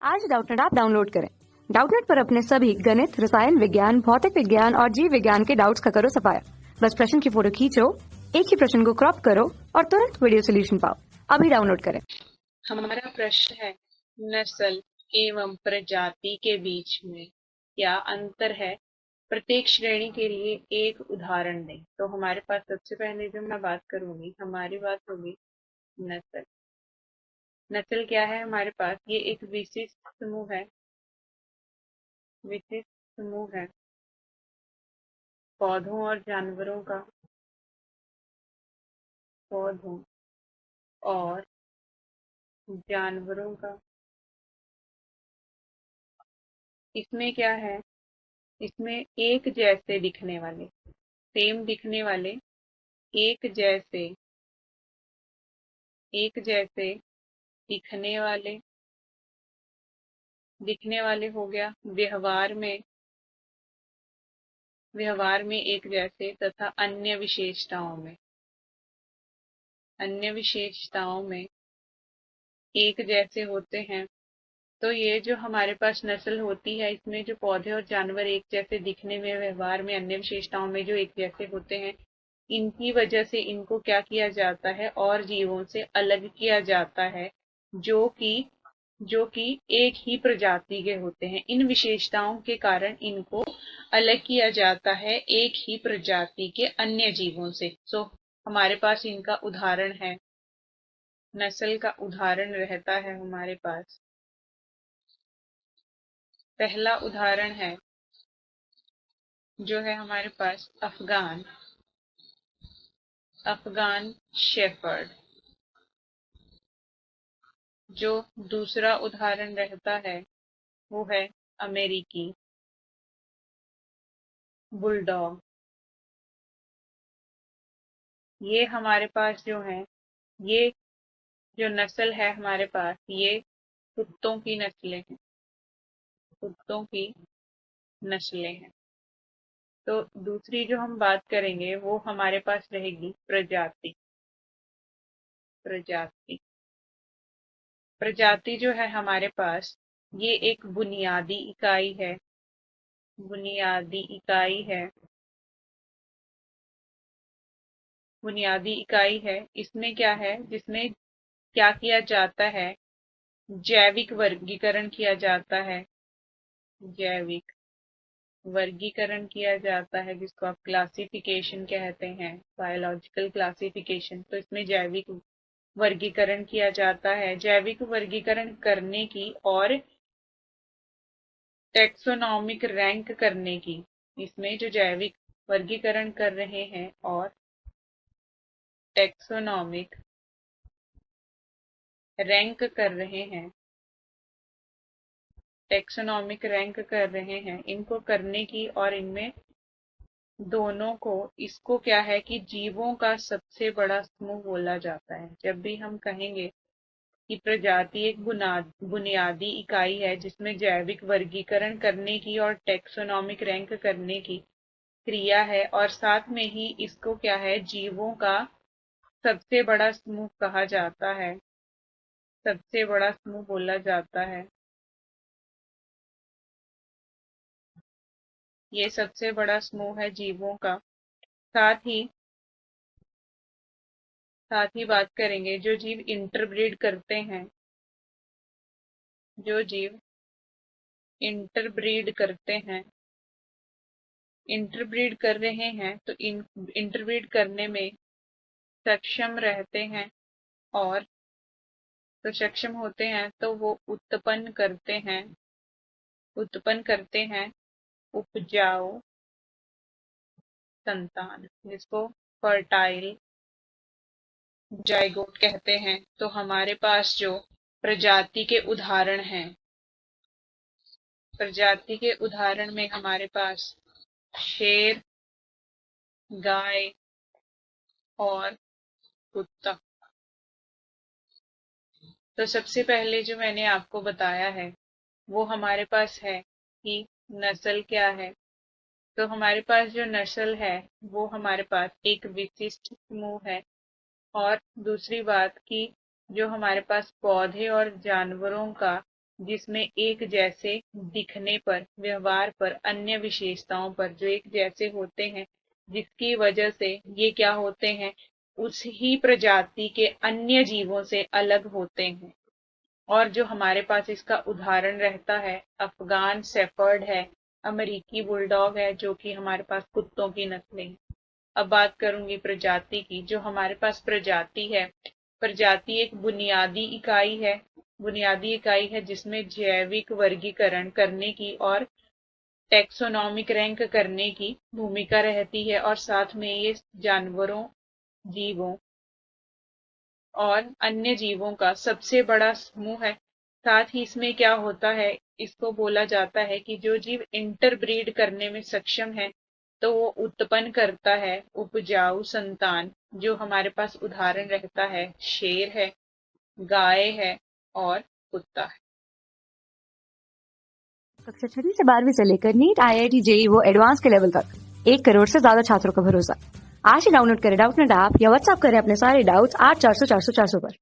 आज Doubtnut app download करें। Doubtnut पर अपने सभी गणित, रसायन विज्ञान, भौतिक विज्ञान और जीव विज्ञान के डाउट्स का करो सफाया। बस प्रश्न की फोटो खींचो, एक ही प्रश्न को क्रॉप करो और तुरंत वीडियो सोल्यूशन पाओ। अभी डाउनलोड करें। हमारा प्रश्न है, नस्ल एवं प्रजाति के बीच में क्या अंतर है? प्रत्येक श्रेणी के लिए एक उदाहरण दें। तो हमारे पास सबसे पहले जो मैं बात करूंगी, हमारी बात होगी नस्ल। नस्ल क्या है हमारे पास? ये एक विशिष्ट समूह है, विशिष्ट समूह है पौधों और जानवरों का, पौधों और जानवरों का। इसमें क्या है? इसमें एक जैसे दिखने वाले, सेम दिखने वाले, एक जैसे, एक जैसे दिखने वाले हो गया। व्यवहार में एक जैसे तथा अन्य विशेषताओं में एक जैसे होते हैं। तो ये जो हमारे पास नस्ल होती है, इसमें जो पौधे और जानवर एक जैसे दिखने में, व्यवहार में, अन्य विशेषताओं में जो एक जैसे होते हैं, इनकी वजह से इनको क्या किया जाता है? और जीवों से अलग किया जाता है, जो कि एक ही प्रजाति के होते हैं। इन विशेषताओं के कारण इनको अलग किया जाता है एक ही प्रजाति के अन्य जीवों से। हमारे पास इनका उदाहरण है, नस्ल का उदाहरण रहता है हमारे पास। पहला उदाहरण है जो है हमारे पास अफगान शेफर्ड। जो दूसरा उदाहरण रहता है वो है अमेरिकी बुलडॉग। ये हमारे पास जो है, ये जो नस्ल है हमारे पास, ये कुत्तों की नस्लें हैं, कुत्तों की नस्लें हैं। तो दूसरी जो हम बात करेंगे वो हमारे पास रहेगी प्रजाति। प्रजाति प्रजाति जो है हमारे पास, ये एक बुनियादी इकाई है, बुनियादी इकाई है, बुनियादी इकाई है। इसमें क्या है? जिसमें क्या किया जाता है? जैविक वर्गीकरण किया जाता है, जैविक वर्गीकरण किया जाता है, जिसको आप क्लासिफिकेशन कहते हैं, बायोलॉजिकल क्लासिफिकेशन। तो इसमें जैविक वर्गीकरण किया जाता है। जैविक वर्गीकरण करने की और टेक्सोनॉमिक रैंक करने की, इसमें जो जैविक वर्गीकरण कर रहे हैं और टेक्सोनॉमिक रैंक कर रहे हैं, टेक्सोनॉमिक रैंक कर रहे हैं, इनको करने की और इनमें दोनों को, इसको क्या है कि जीवों का सबसे बड़ा समूह बोला जाता है। जब भी हम कहेंगे कि प्रजाति एक बुनियादी इकाई है जिसमें जैविक वर्गीकरण करने की और टेक्सोनॉमिक रैंक करने की क्रिया है, और साथ में ही इसको क्या है, जीवों का सबसे बड़ा समूह कहा जाता है, सबसे बड़ा समूह बोला जाता है। ये सबसे बड़ा समूह है जीवों का। साथ ही बात करेंगे जो जीव इंटरब्रीड करते हैं, जो जीव इंटरब्रीड करते हैं, इंटरब्रीड कर रहे हैं, तो इंटरब्रीड करने में सक्षम रहते हैं, और तो सक्षम होते हैं तो वो उत्पन्न करते हैं उपजाऊ संतान, जिसको फर्टाइल जाइगोट कहते हैं। तो हमारे पास जो प्रजाति के उदाहरण हैं, प्रजाति के उदाहरण में हमारे पास शेर, गाय और कुत्ता। तो सबसे पहले जो मैंने आपको बताया है वो हमारे पास है कि नस्ल क्या है। तो हमारे पास जो नस्ल है वो हमारे पास एक विशिष्ट समूह है। और दूसरी बात कि जो हमारे पास पौधे और जानवरों का जिसमें एक जैसे दिखने पर, व्यवहार पर, अन्य विशेषताओं पर, जो एक जैसे होते हैं, जिसकी वजह से ये क्या होते हैं, उस ही प्रजाति के अन्य जीवों से अलग होते हैं। और जो हमारे पास इसका उदाहरण रहता है, अफगान शेफर्ड है, अमेरिकी बुलडॉग है, जो कि हमारे पास कुत्तों की नस्लें हैं। अब बात करूंगी प्रजाति की। जो हमारे पास प्रजाति है, प्रजाति एक बुनियादी इकाई है जिसमें जैविक वर्गीकरण करने की और टैक्सोनॉमिक रैंक करने की भूमिका रहती है, और साथ में ये जानवरों, जीवों और अन्य जीवों का सबसे बड़ा समूह है। साथ ही इसमें क्या होता है, इसको बोला जाता है कि जो जीव इंटरब्रीड करने में सक्षम है, तो वो उत्पन्न करता है उपजाऊ संतान। जो हमारे पास उदाहरण रहता है, शेर है, गाय है और कुत्ता है। कक्षा 6वीं से 12वीं से लेकर नीट, IIT, JEE वो एडवांस के लेवल तक 1 करोड़ से ज्यादा छात्रों का भरोसा। आज ही डाउनलोड करें डाउटनेट ऐप या व्हाट्सएप करें अपने सारे डाउट्स 8400 400 400 पर।